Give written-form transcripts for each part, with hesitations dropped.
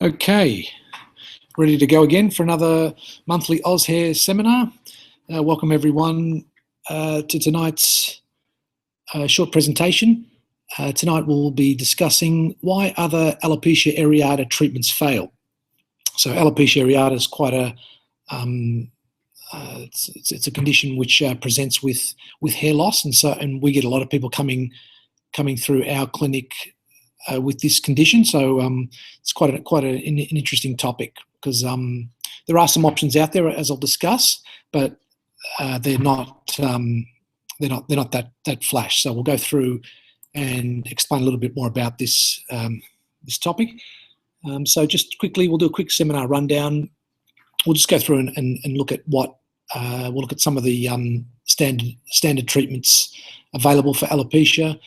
Okay, ready to go again for another monthly Oz Hair seminar. Welcome everyone to tonight's short presentation. Tonight we'll be discussing why other alopecia areata treatments fail. So alopecia areata is quite a it's a condition which presents with hair loss, and we get a lot of people coming through our clinic with this condition. So it's quite an interesting topic because there are some options out there, as I'll discuss, but they're not that flash. So we'll go through and explain a little bit more about this this topic. So just quickly, we'll do a quick seminar rundown. We'll just go through and look at what we'll look at some of the standard treatments available for alopecia.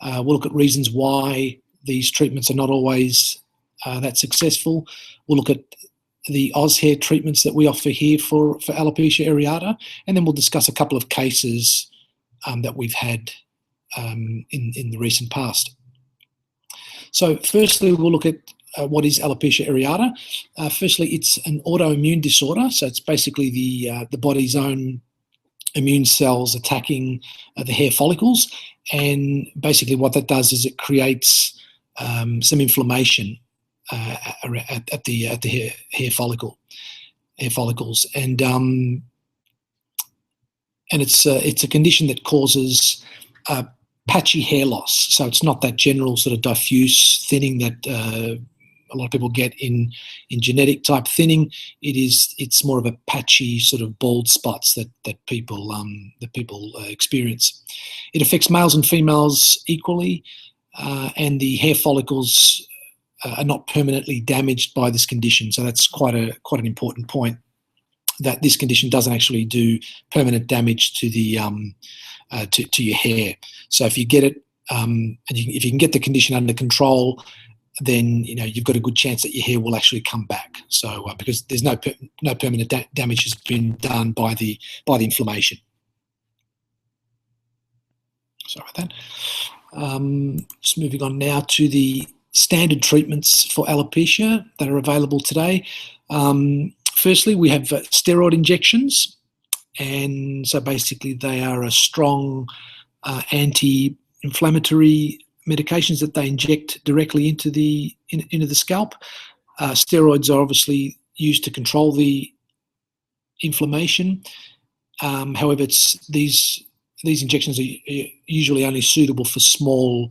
We'll look at reasons why these treatments are not always that successful. We'll look at the Oz Hair treatments that we offer here for alopecia areata, and then we'll discuss a couple of cases that we've had in the recent past. So firstly, we'll look at what is alopecia areata. Firstly, it's an autoimmune disorder, so it's basically the body's own immune cells attacking the hair follicles, and basically what that does is it creates some inflammation at the hair follicles, and it's a condition that causes patchy hair loss. So it's not that general sort of diffuse thinning that a lot of people get in genetic type thinning. It's more of a patchy sort of bald spots that people experience. It affects males and females equally, and the hair follicles are not permanently damaged by this condition. So that's quite an important point, that this condition doesn't actually do permanent damage to the to your hair. So if you get it, and if you can get the condition under control, then you've got a good chance that your hair will actually come back. So because there's no permanent damage has been done by the inflammation. Sorry about that. Just moving on now to the standard treatments for alopecia that are available today. Firstly, we have steroid injections, and so basically they are a strong anti-inflammatory medications that they inject directly into the scalp. Steroids are obviously used to control the inflammation. However, these injections are usually only suitable for small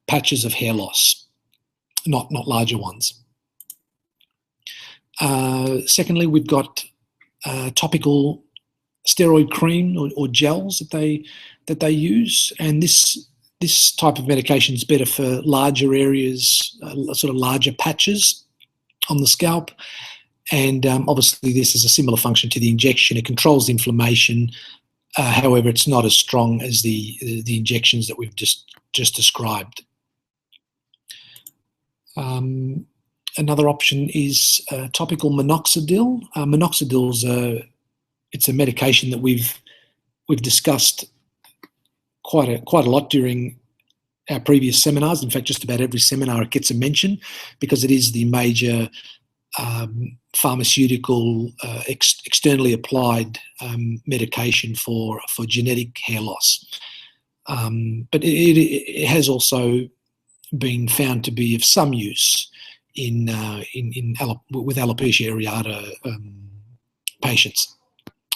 patches of hair loss, not larger ones. Secondly, we've got topical steroid cream or gels that they use, and this type of medication is better for larger areas, sort of larger patches on the scalp. And obviously this is a similar function to the injection. It controls the inflammation. However, it's not as strong as the injections that we've just described. Another option is topical minoxidil. Minoxidil it's a medication that we've discussed quite a lot during our previous seminars. In fact, just about every seminar it gets a mention, because it is the major pharmaceutical externally applied medication for genetic hair loss. But it has also been found to be of some use with alopecia areata patients.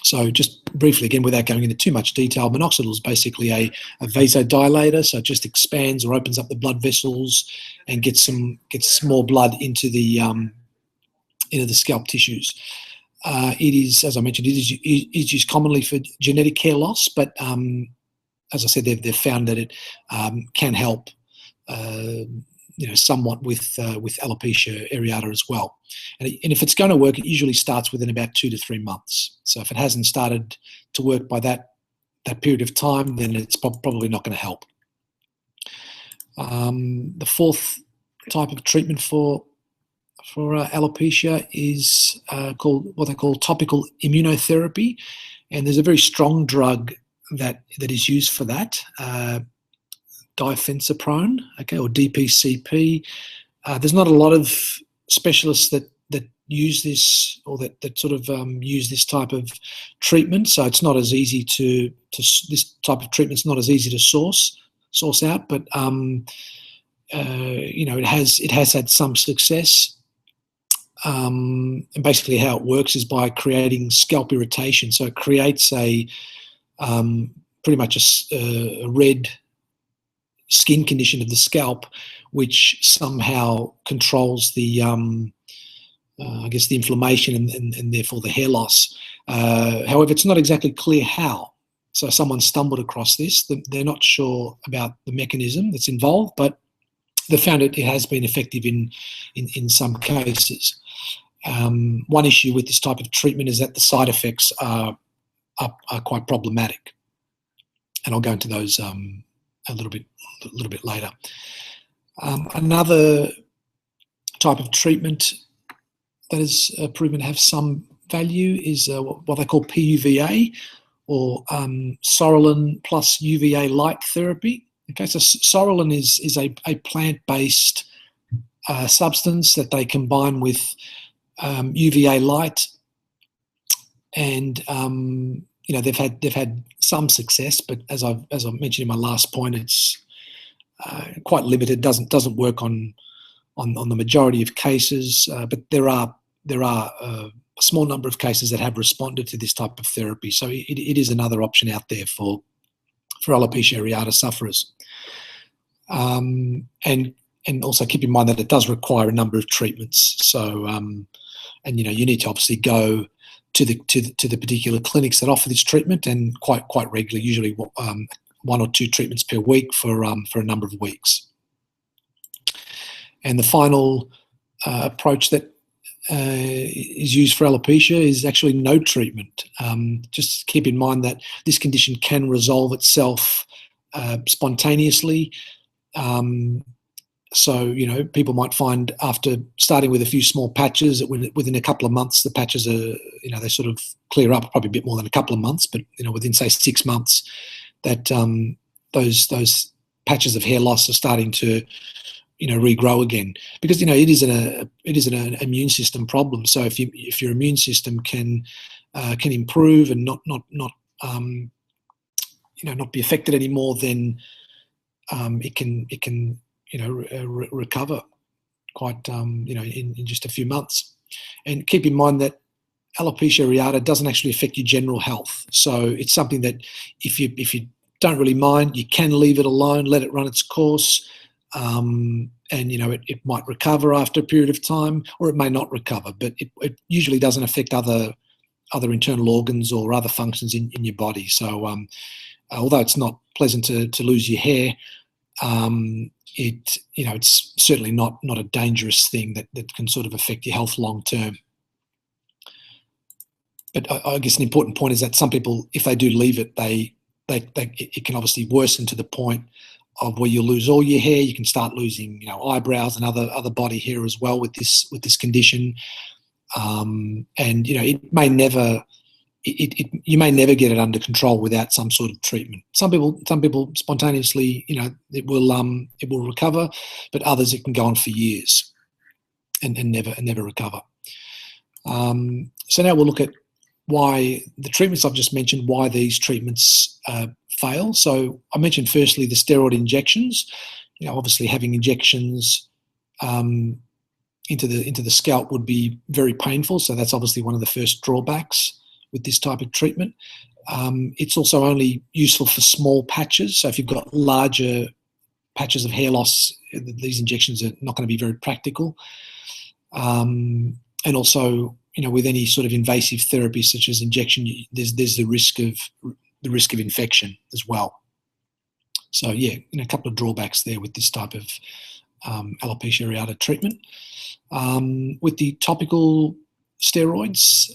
So just briefly, again, without going into too much detail, minoxidil is basically a vasodilator, so it just expands or opens up the blood vessels and gets more blood into the scalp tissues. It is, as I mentioned, it is used commonly for genetic hair loss, but as I said, they've found that it can help somewhat with alopecia areata as well. And if it's going to work, it usually starts within about 2 to 3 months. So if it hasn't started to work by that period of time, then it's probably not going to help. The fourth type of treatment for alopecia is called what they call topical immunotherapy, and there's a very strong drug that is used for that. Difenzaprone, okay, or DPCP. There's not a lot of specialists that use this, or that sort of use this type of treatment. So it's not as easy to this type of treatment's not as easy to source out, but it has had some success. And basically, how it works is by creating scalp irritation. So it creates a pretty much a red skin condition of the scalp, which somehow controls the I guess the inflammation and therefore the hair loss. However, it's not exactly clear how. So someone stumbled across this. They're not sure about the mechanism that's involved, but they found it has been effective in some cases. One issue with this type of treatment is that the side effects are quite problematic, and I'll go into those a little bit later. Another type of treatment that is proven to have some value is what they call PUVA, or Sorolin plus UVA light therapy. Okay, so Sorolin is a plant-based substance that they combine with UVA light, and they've had some success, but as I mentioned in my last point, it's quite limited. Doesn't work on the majority of cases, but there are a small number of cases that have responded to this type of therapy. So it is another option out there for alopecia areata sufferers. And also keep in mind that it does require a number of treatments. So you need to obviously go to the particular clinics that offer this treatment, and quite regularly, usually 1 or 2 treatments per week for a number of weeks. And the final approach that is used for alopecia is actually no treatment. Just keep in mind that this condition can resolve itself spontaneously. So, people might find after starting with a few small patches that within a couple of months, the patches are, they sort of clear up, probably a bit more than a couple of months, but, within, say, 6 months, that those patches of hair loss are starting to, regrow again, because it is an immune system problem. So if your immune system can improve and not be affected anymore, then it can recover quite in just a few months. And keep in mind that alopecia areata doesn't actually affect your general health. So it's something that if you don't really mind, you can leave it alone, let it run its course. And it might recover after a period of time, or it may not recover, but it usually doesn't affect other internal organs or other functions in your body. So although it's not pleasant to lose your hair, it's certainly not a dangerous thing that can sort of affect your health long term. But I guess an important point is that some people, if they do leave it, it can obviously worsen to the point of where you lose all your hair. You can start losing, eyebrows and other body hair as well with this condition. And it may never, you may never get it under control without some sort of treatment. Some people spontaneously, it will recover, but others it can go on for years and never recover. So now we'll look at why the treatments I've just mentioned, why these treatments fail. So I mentioned firstly the steroid injections. Obviously having injections into the scalp would be very painful. So that's obviously one of the first drawbacks with this type of treatment. It's also only useful for small patches. So if you've got larger patches of hair loss, these injections are not going to be very practical. And also, with any sort of invasive therapy such as injection, there's the risk of infection as well. So yeah, a couple of drawbacks there with this type of alopecia areata treatment. With the topical steroids,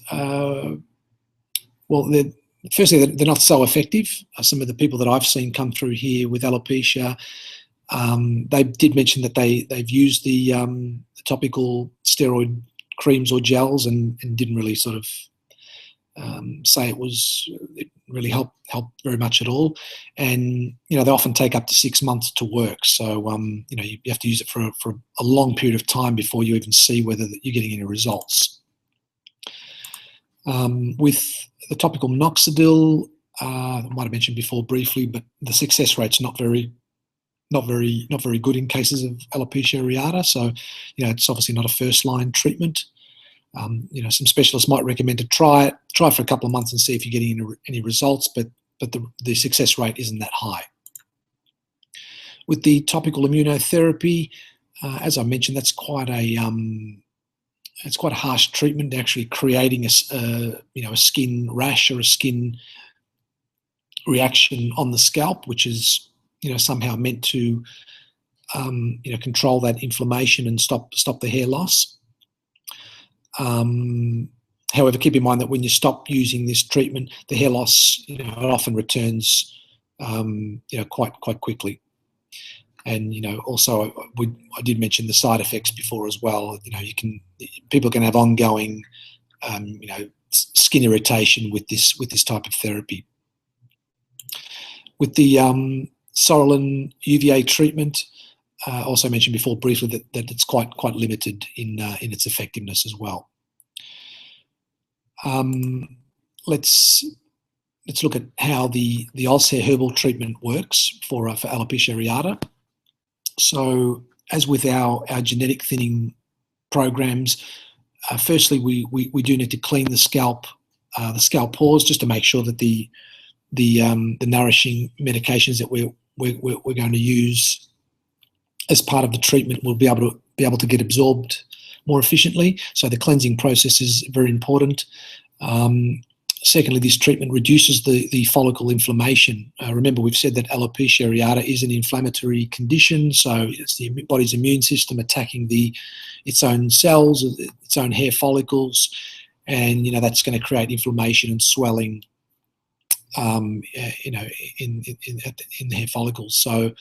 firstly, they're not so effective. Some of the people that I've seen come through here with alopecia, they did mention that they've used the topical steroid creams or gels and didn't really sort of say it really helped very much at all. And they often take up to 6 months to work. So you have to use it for a long period of time before you even see whether you're getting any results. With the topical minoxidil, I might have mentioned before briefly, but the success rate's not very good in cases of alopecia areata. So it's obviously not a first-line treatment. Some specialists might recommend to try for a couple of months and see if you're getting any results, but the success rate isn't that high. With the topical immunotherapy, as I mentioned, that's quite a harsh treatment, actually creating a skin rash or a skin reaction on the scalp, which is somehow meant to control that inflammation and stop the hair loss. However, keep in mind that when you stop using this treatment, the hair loss it often returns quite quickly. And also I did mention the side effects before as well. People can have ongoing skin irritation with this type of therapy. With the Sorolin UVA treatment, also mentioned before briefly that it's quite limited in its effectiveness as well. Let's look at how the Alopecia herbal treatment works for alopecia areata. So, as with our genetic thinning programs, firstly we do need to clean the scalp pores just to make sure that the nourishing medications that we're going to use as part of the treatment will be able to get absorbed more efficiently. So the cleansing process is very important. Secondly, this treatment reduces the follicle inflammation. Remember, we've said that alopecia areata is an inflammatory condition, so it's the body's immune system attacking its own cells, its own hair follicles, and that's going to create inflammation and swelling in the hair follicles. So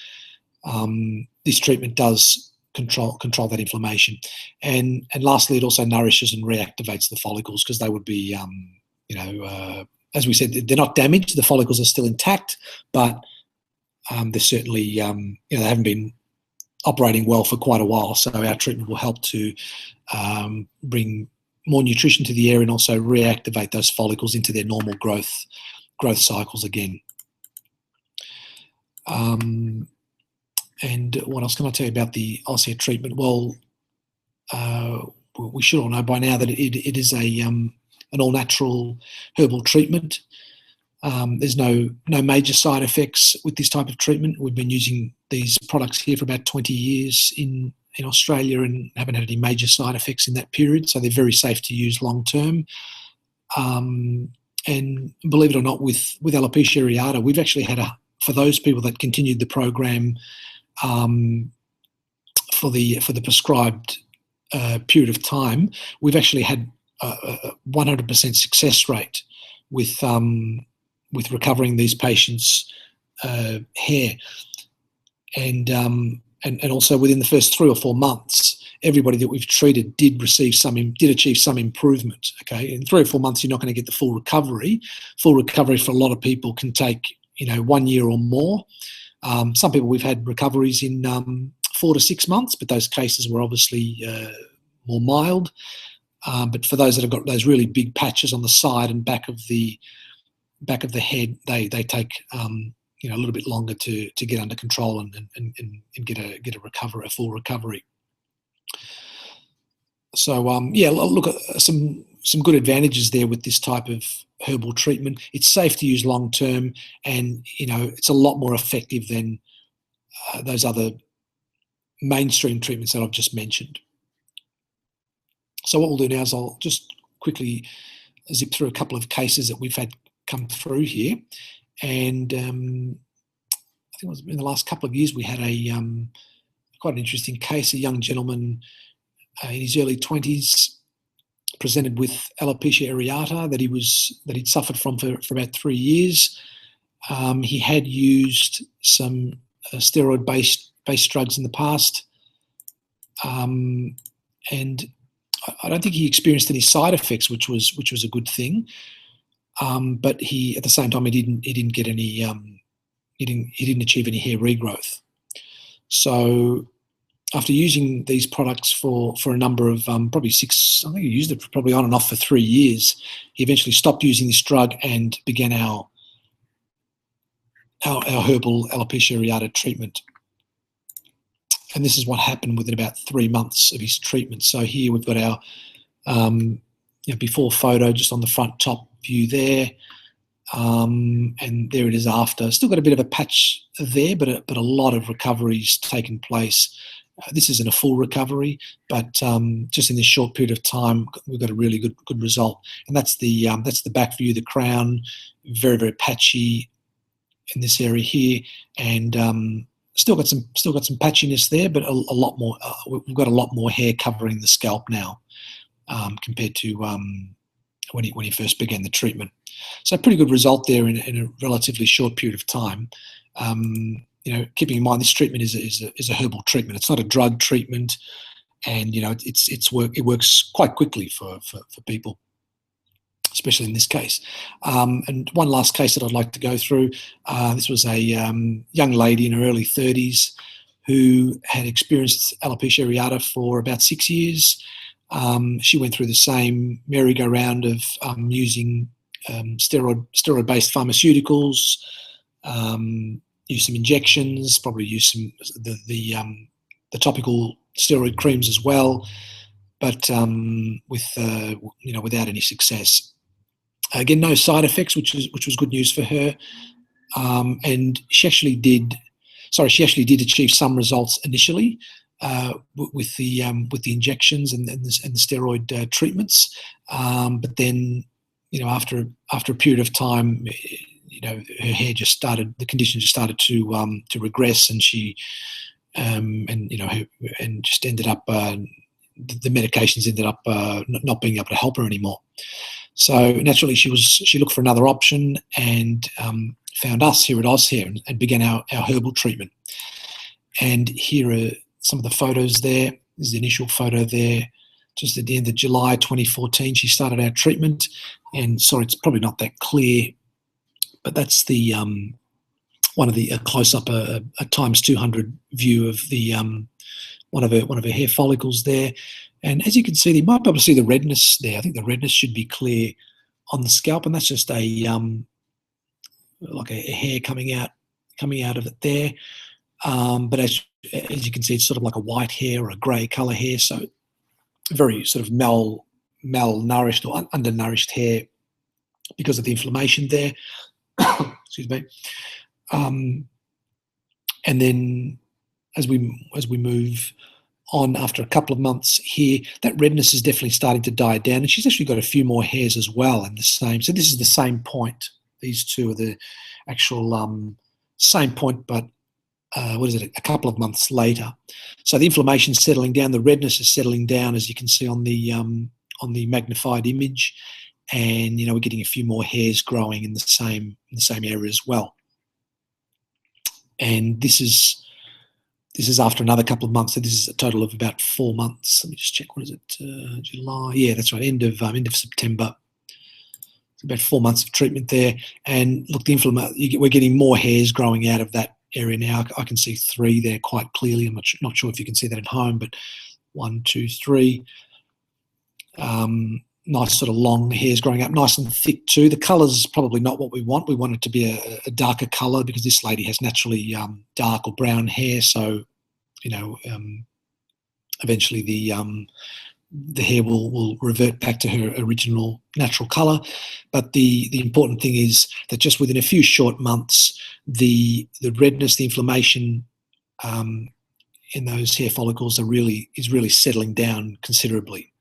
this treatment does control that inflammation, and lastly, it also nourishes and reactivates the follicles, because they would be as we said, they're not damaged. The follicles are still intact, but they're certainly they haven't been operating well for quite a while. So our treatment will help to bring more nutrition to the area and also reactivate those follicles into their normal growth cycles again. And what else can I tell you about the Alopecia treatment? Well, we should all know by now that it is an all-natural herbal treatment. There's no major side effects with this type of treatment. We've been using these products here for about 20 years in Australia and haven't had any major side effects in that period, so they're very safe to use long-term. And believe it or not, with alopecia areata, we've actually had for those people that continued the program for the prescribed period of time, we've actually had a 100% success rate with recovering these patients' hair, and also within the first 3 or 4 months, everybody that we've treated did achieve some improvement. Okay, in 3 or 4 months, you're not going to get the full recovery. Full recovery for a lot of people can take 1 year or more. Some people we've had recoveries in 4 to 6 months, but those cases were obviously more mild. But for those that have got those really big patches on the side and back of the head, they take a little bit longer to get under control and get a full recovery. So look at some good advantages there with this type of herbal treatment. It's safe to use long term, and it's a lot more effective than those other mainstream treatments that I've just mentioned. So what we'll do now is I'll just quickly zip through a couple of cases that we've had come through here. And I think it was in the last couple of years we had quite an interesting case. A young gentleman in his early 20s presented with alopecia areata that he'd suffered from for about 3 years. He had used some steroid-based drugs in the past, and I don't think he experienced any side effects, which was a good thing. but he, at the same time, he didn't get any he didn't achieve any hair regrowth. So after using these products for a number of probably 6, I think he used it probably on and off for 3 years, he eventually stopped using this drug and began our herbal alopecia areata treatment. And this is what happened within about 3 months of his treatment. So here we've got our before photo just on the front top view there, and there it is after. Still got a bit of a patch there, but a lot of recovery's taken place. This isn't a full recovery, but just in this short period of time, we've got a really good result. And that's the back view, the crown, very, very patchy in this area here, and still got some patchiness there, but a lot more. We've got a lot more hair covering the scalp now compared to when he first began the treatment. So pretty good result there in a relatively short period of time. Keeping in mind this treatment is a herbal treatment. It's not a drug treatment, and it works quite quickly for people, especially in this case. And one last case that I'd like to go through. This was a young lady in her early 30s who had experienced alopecia areata for about 6 years. She went through the same merry-go-round of using steroid-based pharmaceuticals, use some injections, probably use some the topical steroid creams as well, but without any success. Again, no side effects, which was good news for her. And she actually did achieve some results initially with the injections and the steroid treatments, but then after a period of time, her hair the condition just started to regress, and she and just ended up the medications ended up not being able to help her anymore. So naturally, she looked for another option and found us here at OzHair and began our herbal treatment. And here are some of the photos there. This is the initial photo there. Just at the end of July 2014, she started our treatment. And sorry, it's probably not that clear, but that's the a close-up, a times 200 view of the one of her hair follicles there. And as you can see, you might be able to see the redness there. I think the redness should be clear on the scalp, and that's just like a hair coming out of it there. But as you can see, it's sort of like a white hair or a grey colour hair, so very sort of malnourished or undernourished hair because of the inflammation there. Excuse me. And then as we move on after a couple of months here, that redness is definitely starting to die down, and she's actually got a few more hairs as well in the same. So this is the same point. These two are the actual same point, but a couple of months later. So the inflammation's settling down, the redness is settling down, as you can see on the magnified image, and we're getting a few more hairs growing in the same area as well. And this is after another couple of months. So this is a total of about 4 months. Let me just check. What is it? July? Yeah, that's right. End of September. It's about 4 months of treatment there. And look, we're getting more hairs growing out of that area now. I can see 3 there quite clearly. I'm not sure if you can see that at home, but 1, 2, 3. Nice sort of long hairs growing up, nice and thick too. The colour's probably not what we want. We want it to be a darker colour because this lady has naturally dark or brown hair. So, eventually the hair will revert back to her original natural colour. But the important thing is that just within a few short months, the redness, the inflammation in those hair follicles is really settling down considerably.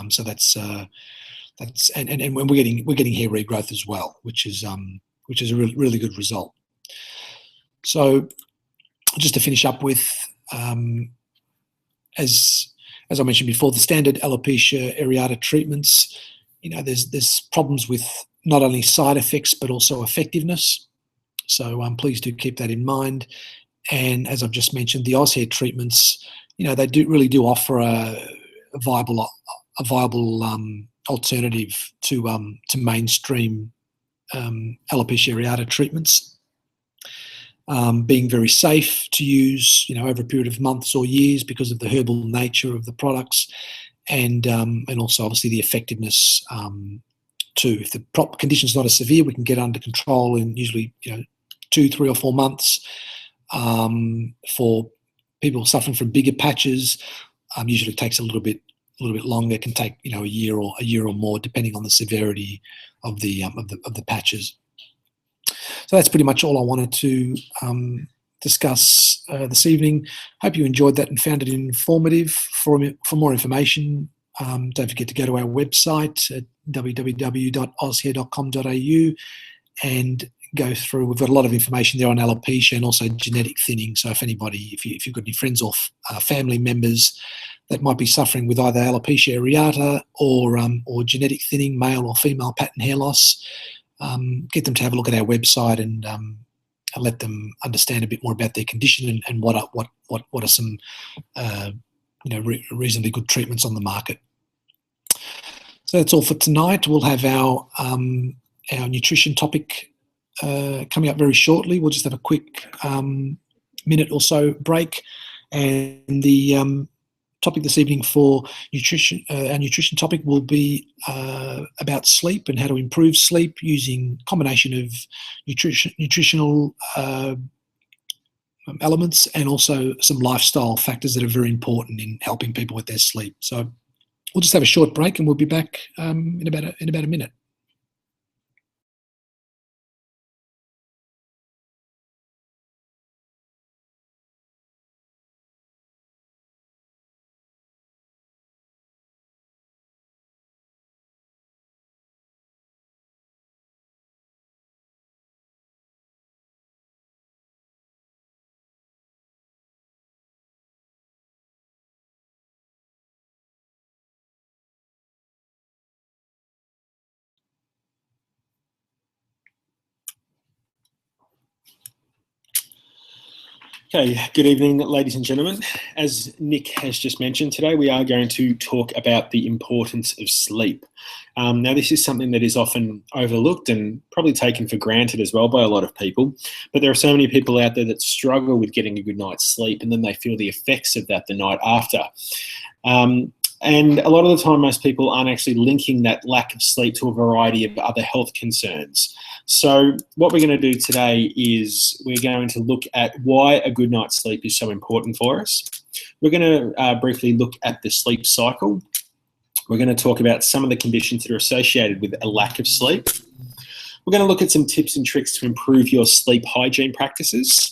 So that's and we're getting hair regrowth as well, which is a really good result. So just to finish up with, as I mentioned before, the standard alopecia areata treatments, there's problems with not only side effects but also effectiveness. So please do keep that in mind. And as I've just mentioned, the OzHair treatments, they really do offer a viable alternative to mainstream alopecia areata treatments, being very safe to use, over a period of months or years because of the herbal nature of the products, and also obviously the effectiveness too. If the condition's not as severe, we can get under control in usually 2, 3, or 4 months. For people suffering from bigger patches, usually takes a little bit longer. It can take a year or more, depending on the severity of the patches. So that's pretty much all I wanted to discuss this evening. Hope you enjoyed that and found it informative. For more information, don't forget to go to our website at www.ozhair.com.au and go through. We've got a lot of information there on alopecia and also genetic thinning. So if you've got any friends or family members that might be suffering with either alopecia areata or genetic thinning, male or female pattern hair loss, get them to have a look at our website and let them understand a bit more about their condition and what are some reasonably good treatments on the market. So that's all for tonight. We'll have our nutrition topic coming up very shortly. We'll just have a quick minute or so break, and the topic this evening for nutrition, our nutrition topic, will be about sleep and how to improve sleep using a combination of nutritional elements and also some lifestyle factors that are very important in helping people with their sleep. So we'll just have a short break and we'll be back in about a minute. Okay, good evening, ladies and gentlemen. As Nick has just mentioned, today we are going to talk about the importance of sleep. Now, this is something that is often overlooked and probably taken for granted as well by a lot of people, but there are so many people out there that struggle with getting a good night's sleep, and then they feel the effects of that the night after. And a lot of the time, most people aren't actually linking that lack of sleep to a variety of other health concerns. So what we're going to do today is we're going to look at why a good night's sleep is so important for us. We're going to briefly look at the sleep cycle. We're going to talk about some of the conditions that are associated with a lack of sleep. We're going to look at some tips and tricks to improve your sleep hygiene practices.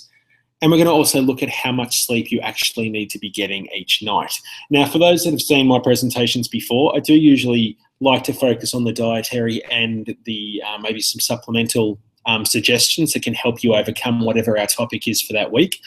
And we're going to also look at how much sleep you actually need to be getting each night. Now, for those that have seen my presentations before, I do usually like to focus on the dietary and the maybe some supplemental suggestions that can help you overcome whatever our topic is for that week.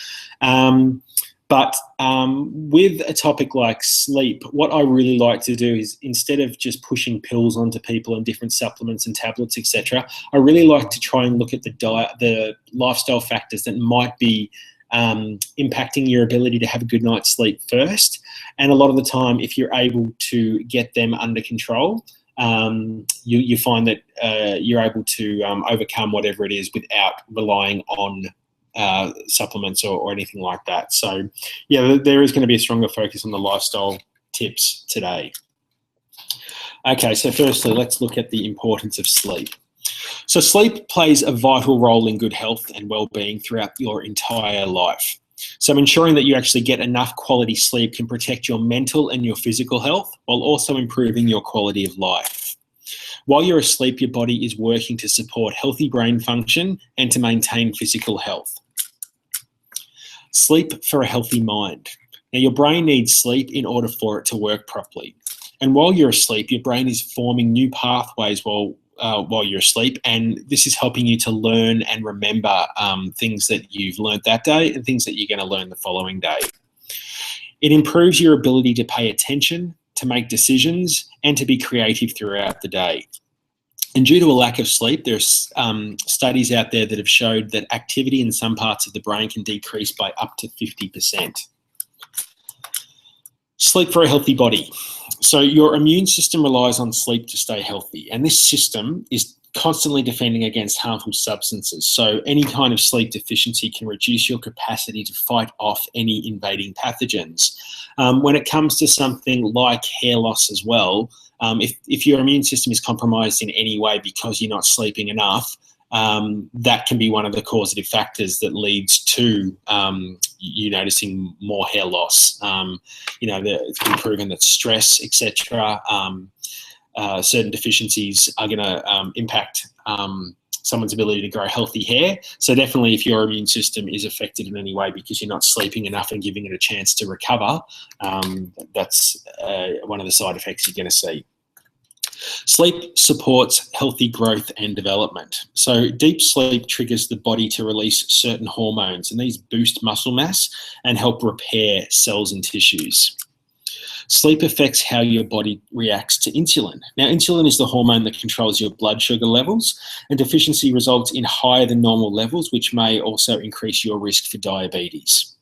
But with a topic like sleep, what I really like to do is, instead of just pushing pills onto people and different supplements and tablets, etc., I really like to try and look at the diet, the lifestyle factors that might be impacting your ability to have a good night's sleep first. And a lot of the time, if you're able to get them under control, you find that you're able to overcome whatever it is without relying on supplements or anything like that. So yeah, there is going to be a stronger focus on the lifestyle tips today. Okay, so firstly, let's look at the importance of sleep. So sleep plays a vital role in good health and well-being throughout your entire life. So ensuring that you actually get enough quality sleep can protect your mental and your physical health while also improving your quality of life. While you're asleep, your body is working to support healthy brain function and to maintain physical health. Sleep for a healthy mind. Now, your brain needs sleep in order for it to work properly. And while you're asleep, your brain is forming new pathways while you're asleep, and this is helping you to learn and remember things that you've learned that day and things that you're going to learn the following day. It improves your ability to pay attention, to make decisions, and to be creative throughout the day. And due to a lack of sleep, there's studies out there that have showed that activity in some parts of the brain can decrease by up to 50%. Sleep for a healthy body. So your immune system relies on sleep to stay healthy, and this system is constantly defending against harmful substances. So any kind of sleep deficiency can reduce your capacity to fight off any invading pathogens. When it comes to something like hair loss as well, if your immune system is compromised in any way because you're not sleeping enough, that can be one of the causative factors that leads to you noticing more hair loss. It's been proven that stress, etc., certain deficiencies are going to impact someone's ability to grow healthy hair. So definitely, if your immune system is affected in any way because you're not sleeping enough and giving it a chance to recover, that's one of the side effects you're going to see. Sleep supports healthy growth and development. So deep sleep triggers the body to release certain hormones, and these boost muscle mass and help repair cells and tissues. Sleep affects how your body reacts to insulin. Now, insulin is the hormone that controls your blood sugar levels, and deficiency results in higher than normal levels, which may also increase your risk for diabetes.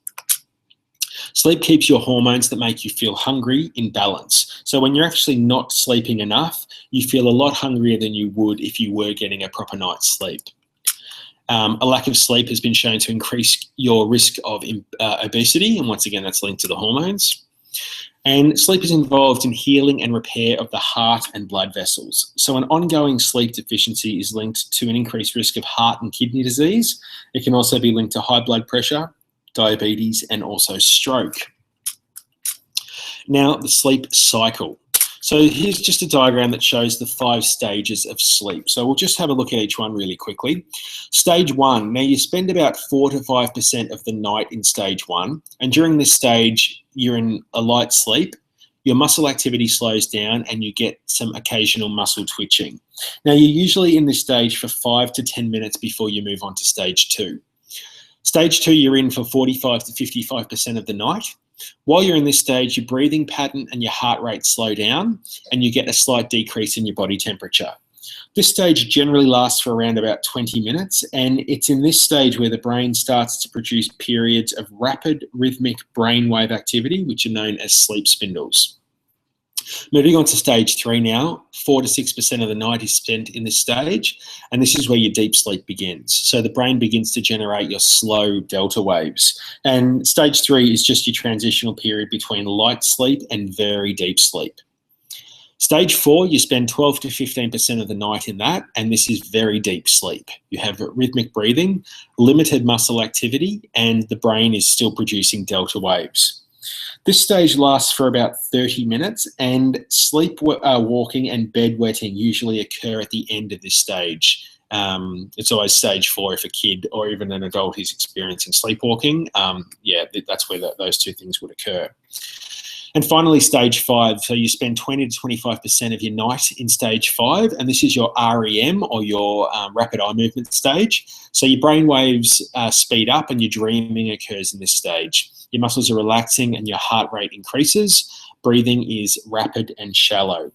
Sleep keeps your hormones that make you feel hungry in balance. So when you're actually not sleeping enough, you feel a lot hungrier than you would if you were getting a proper night's sleep. A lack of sleep has been shown to increase your risk of obesity, and once again, that's linked to the hormones. And sleep is involved in healing and repair of the heart and blood vessels. So an ongoing sleep deficiency is linked to an increased risk of heart and kidney disease. It can also be linked to high blood pressure, diabetes, and also stroke. Now, the sleep cycle. So here's just a diagram that shows the 5 stages of sleep. So we'll just have a look at each one really quickly. Stage 1. Now, you spend about 4 to 5% of the night in stage 1. And during this stage, you're in a light sleep. Your muscle activity slows down and you get some occasional muscle twitching. Now, you're usually in this stage for 5 to 10 minutes before you move on to stage 2. Stage 2, you're in for 45 to 55% of the night. While you're in this stage, your breathing pattern and your heart rate slow down and you get a slight decrease in your body temperature. This stage generally lasts for around about 20 minutes, and it's in this stage where the brain starts to produce periods of rapid rhythmic brainwave activity, which are known as sleep spindles. Moving on to stage 3 now, 4 to 6% of the night is spent in this stage, and this is where your deep sleep begins. So the brain begins to generate your slow delta waves. And stage 3 is just your transitional period between light sleep and very deep sleep. Stage 4, you spend 12 to 15% of the night in that, and this is very deep sleep. You have rhythmic breathing, limited muscle activity, and the brain is still producing delta waves. This stage lasts for about 30 minutes, and sleep walking and bedwetting usually occur at the end of this stage. It's always stage 4 if a kid or even an adult is experiencing sleepwalking. That's where those two things would occur. And finally, stage 5. So you spend 20 to 25% of your night in stage 5, and this is your REM, or your rapid eye movement stage. So your brain waves speed up and your dreaming occurs in this stage. Your muscles are relaxing and your heart rate increases. Breathing is rapid and shallow.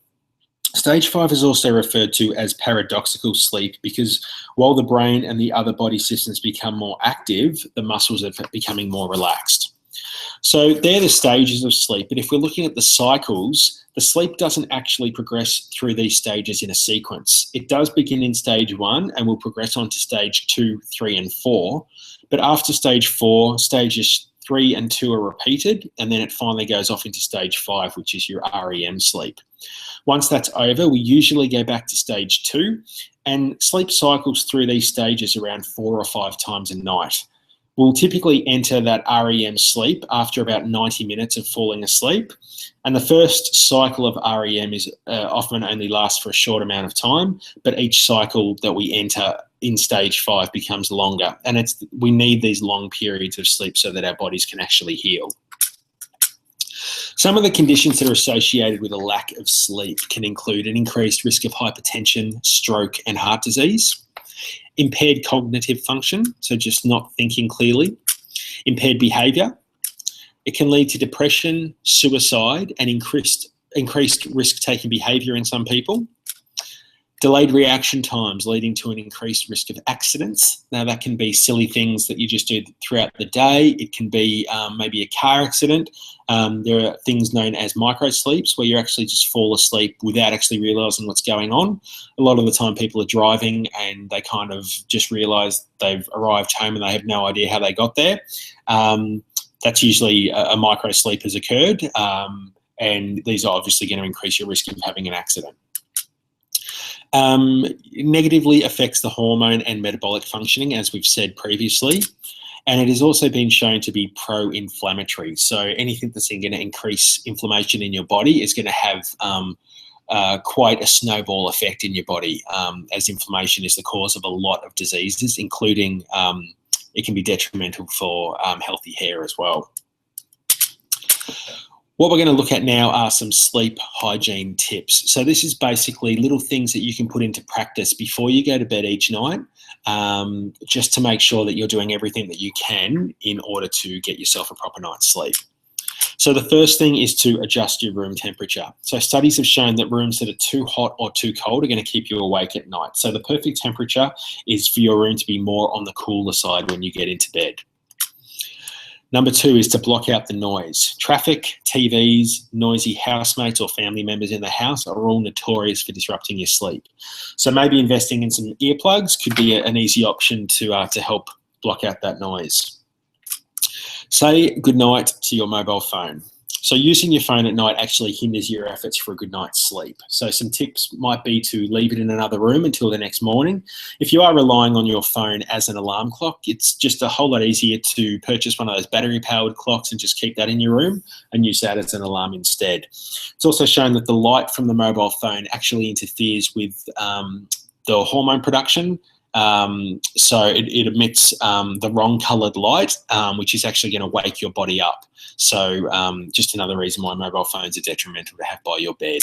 Stage 5 is also referred to as paradoxical sleep because while the brain and the other body systems become more active, the muscles are becoming more relaxed. So they're the stages of sleep, but if we're looking at the cycles, the sleep doesn't actually progress through these stages in a sequence. It does begin in stage 1 and will progress on to stage 2, 3, and 4. But after stage 4, stages 3 and 2 are repeated, and then it finally goes off into stage 5, which is your REM sleep. Once that's over, we usually go back to stage 2, and sleep cycles through these stages around 4 or 5 times a night. We'll typically enter that REM sleep after about 90 minutes of falling asleep. And the first cycle of REM is often only lasts for a short amount of time, but each cycle that we enter in stage 5 becomes longer. And we need these long periods of sleep so that our bodies can actually heal. Some of the conditions that are associated with a lack of sleep can include an increased risk of hypertension, stroke, and heart disease. Impaired cognitive function, so just not thinking clearly. Impaired behaviour. It can lead to depression, suicide, and increased risk-taking behaviour in some people. Delayed reaction times leading to an increased risk of accidents. Now, that can be silly things that you just do throughout the day. It can be maybe a car accident. There are things known as micro sleeps, where you actually just fall asleep without actually realizing what's going on. A lot of the time people are driving and they kind of just realize they've arrived home and they have no idea how they got there. That's usually a micro sleep has occurred, and these are obviously going to increase your risk of having an accident. Negatively affects the hormone and metabolic functioning, as we've said previously, and it has also been shown to be pro-inflammatory. So anything that's going to increase inflammation in your body is going to have quite a snowball effect in your body, as inflammation is the cause of a lot of diseases, including it can be detrimental for healthy hair as well. What we're going to look at now are some sleep hygiene tips. So this is basically little things that you can put into practice before you go to bed each night, just to make sure that you're doing everything that you can in order to get yourself a proper night's sleep. So the first thing is to adjust your room temperature. So studies have shown that rooms that are too hot or too cold are going to keep you awake at night. So the perfect temperature is for your room to be more on the cooler side when you get into bed. Number 2 is to block out the noise. Traffic, TVs, noisy housemates or family members in the house are all notorious for disrupting your sleep. So maybe investing in some earplugs could be an easy option to help block out that noise. Say goodnight to your mobile phone. So using your phone at night actually hinders your efforts for a good night's sleep. So some tips might be to leave it in another room until the next morning. If you are relying on your phone as an alarm clock, it's just a whole lot easier to purchase one of those battery-powered clocks and just keep that in your room and use that as an alarm instead. It's also shown that the light from the mobile phone actually interferes with the hormone production. So it emits the wrong coloured light, which is actually going to wake your body up. So just another reason why mobile phones are detrimental to have by your bed.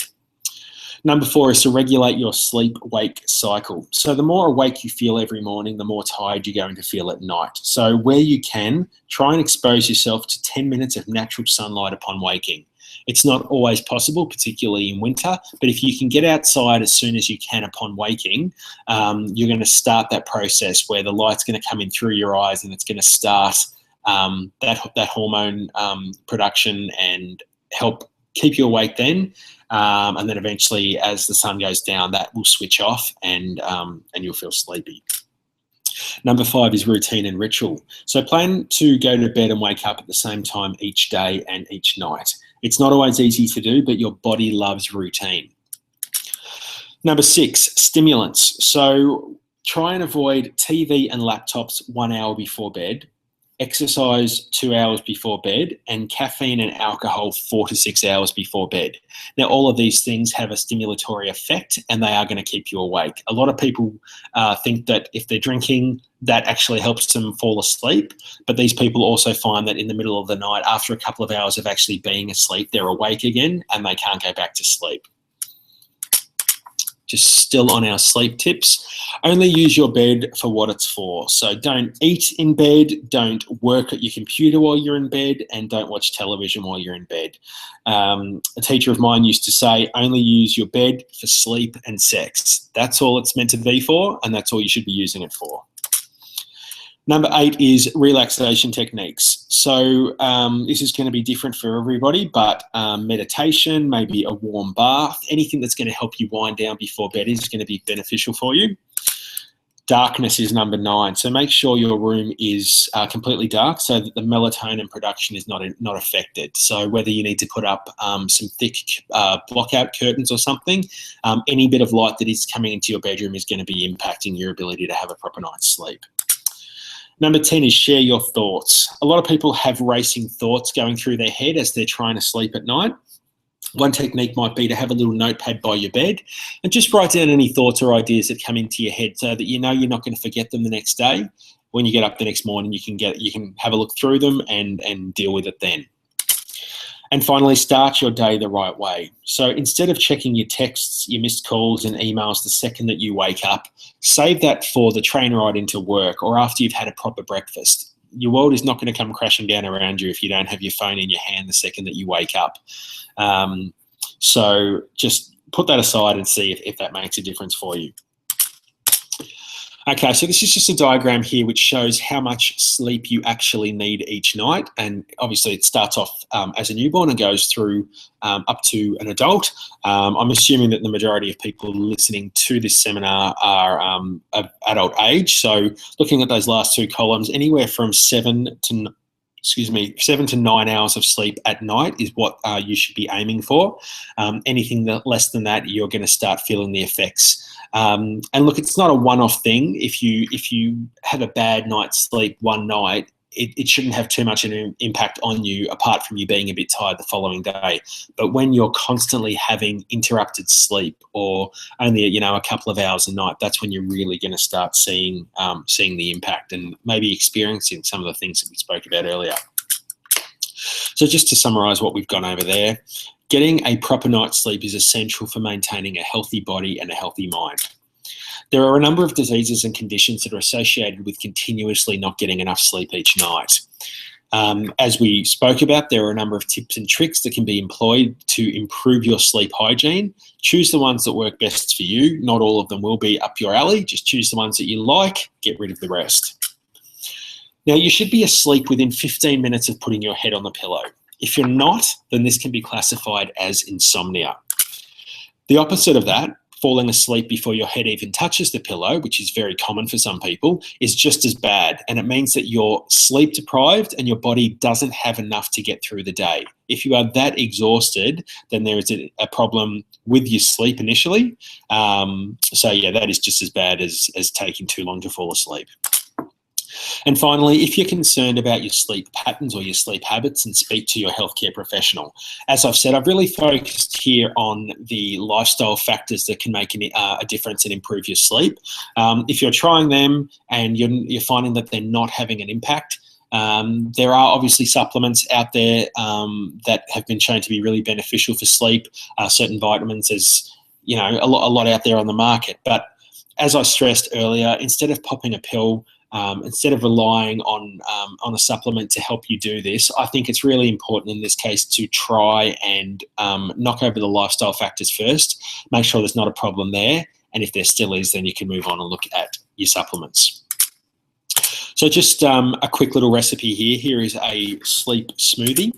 Number 4 is to regulate your sleep-wake cycle. So the more awake you feel every morning, the more tired you're going to feel at night. So where you can, try and expose yourself to 10 minutes of natural sunlight upon waking. It's not always possible, particularly in winter, but if you can get outside as soon as you can upon waking, you're going to start that process where the light's going to come in through your eyes and it's going to start that hormone production and help keep you awake then. And then eventually, as the sun goes down, that will switch off and you'll feel sleepy. Number 5 is routine and ritual. So plan to go to bed and wake up at the same time each day and each night. It's not always easy to do, but your body loves routine. Number 6, stimulants. So try and avoid TV and laptops 1 hour before bed, exercise 2 hours before bed, and caffeine and alcohol 4 to 6 hours before bed. Now, all of these things have a stimulatory effect and they are going to keep you awake. A lot of people think that if they're drinking, that actually helps them fall asleep. But these people also find that in the middle of the night, after a couple of hours of actually being asleep, they're awake again and they can't go back to sleep. Just still on our sleep tips, only use your bed for what it's for. So don't eat in bed, don't work at your computer while you're in bed, and don't watch television while you're in bed. A teacher of mine used to say, only use your bed for sleep and sex. That's all it's meant to be for, and that's all you should be using it for. Number 8 is relaxation techniques. So this is going to be different for everybody, but meditation, maybe a warm bath, anything that's going to help you wind down before bed is going to be beneficial for you. Darkness is number 9. So make sure your room is completely dark so that the melatonin production is not affected. So whether you need to put up some thick blockout curtains or something, any bit of light that is coming into your bedroom is going to be impacting your ability to have a proper night's sleep. Number 10 is share your thoughts. A lot of people have racing thoughts going through their head as they're trying to sleep at night. One technique might be to have a little notepad by your bed and just write down any thoughts or ideas that come into your head so that you know you're not going to forget them the next day. When you get up the next morning, you can have a look through them and deal with it then. And finally, start your day the right way. So instead of checking your texts, your missed calls and emails the second that you wake up, save that for the train ride into work or after you've had a proper breakfast. Your world is not going to come crashing down around you if you don't have your phone in your hand the second that you wake up. So just put that aside and see if that makes a difference for you. Okay, so this is just a diagram here which shows how much sleep you actually need each night. And obviously it starts off as a newborn and goes through up to an adult. I'm assuming that the majority of people listening to this seminar are of adult age. So looking at those last two columns, anywhere from 7 to 9 hours of sleep at night is what you should be aiming for. Anything less than that, you're going to start feeling the effects. And look, it's not a one-off thing. If you have a bad night's sleep one night, it shouldn't have too much of an impact on you, apart from you being a bit tired the following day. But when you're constantly having interrupted sleep, or only a couple of hours a night, that's when you're really going to start seeing the impact and maybe experiencing some of the things that we spoke about earlier. So just to summarise what we've gone over there, getting a proper night's sleep is essential for maintaining a healthy body and a healthy mind. There are a number of diseases and conditions that are associated with continuously not getting enough sleep each night. As we spoke about, there are a number of tips and tricks that can be employed to improve your sleep hygiene. Choose the ones that work best for you. Not all of them will be up your alley. Just choose the ones that you like, get rid of the rest. Now, you should be asleep within 15 minutes of putting your head on the pillow. If you're not, then this can be classified as insomnia. The opposite of that, falling asleep before your head even touches the pillow, which is very common for some people, is just as bad. And it means that you're sleep deprived and your body doesn't have enough to get through the day. If you are that exhausted, then there is a problem with your sleep initially. So yeah, that is just as bad as taking too long to fall asleep. And finally, if you're concerned about your sleep patterns or your sleep habits, and speak to your healthcare professional. As I've said, I've really focused here on the lifestyle factors that can make a difference and improve your sleep. If you're trying them and you're finding that they're not having an impact, there are obviously supplements out there that have been shown to be really beneficial for sleep. Certain vitamins, there's a lot out there on the market. But as I stressed earlier, instead of popping a pill, instead of relying on a supplement to help you do this, I think it's really important in this case to try and knock over the lifestyle factors first, make sure there's not a problem there, and if there still is, then you can move on and look at your supplements. So just a quick little recipe here. Here is a sleep smoothie.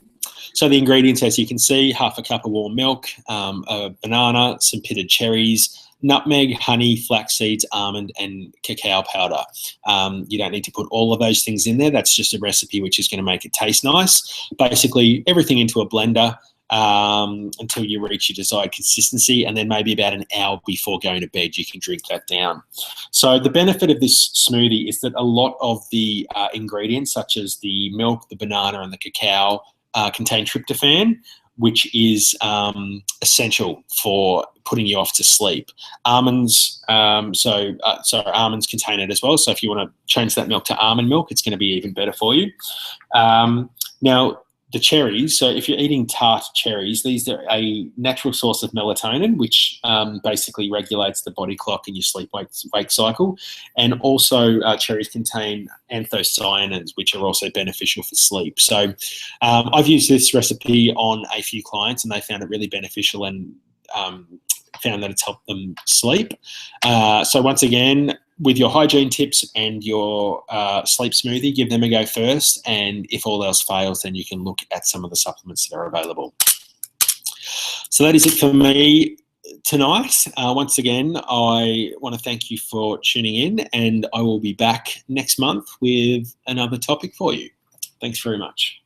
So the ingredients, as you can see, half a cup of warm milk, a banana, some pitted cherries, nutmeg, honey, flax seeds, almond, and cacao powder. You don't need to put all of those things in there. That's just a recipe which is going to make it taste nice. Basically, everything into a blender until you reach your desired consistency, and then maybe about an hour before going to bed, you can drink that down. So the benefit of this smoothie is that a lot of the ingredients, such as the milk, the banana, and the cacao, contain tryptophan, which is essential for putting you off to sleep. Almonds, almonds contain it as well. So if you want to change that milk to almond milk, it's going to be even better for you. Now, the cherries, so if you're eating tart cherries, these are a natural source of melatonin, which basically regulates the body clock in your sleep-wake cycle. And also cherries contain anthocyanins, which are also beneficial for sleep. So I've used this recipe on a few clients, and they found it really beneficial and found that it's helped them sleep. So once again, with your hygiene tips and your sleep smoothie, give them a go first. And if all else fails, then you can look at some of the supplements that are available. So that is it for me tonight. Once again, I want to thank you for tuning in, and I will be back next month with another topic for you. Thanks very much.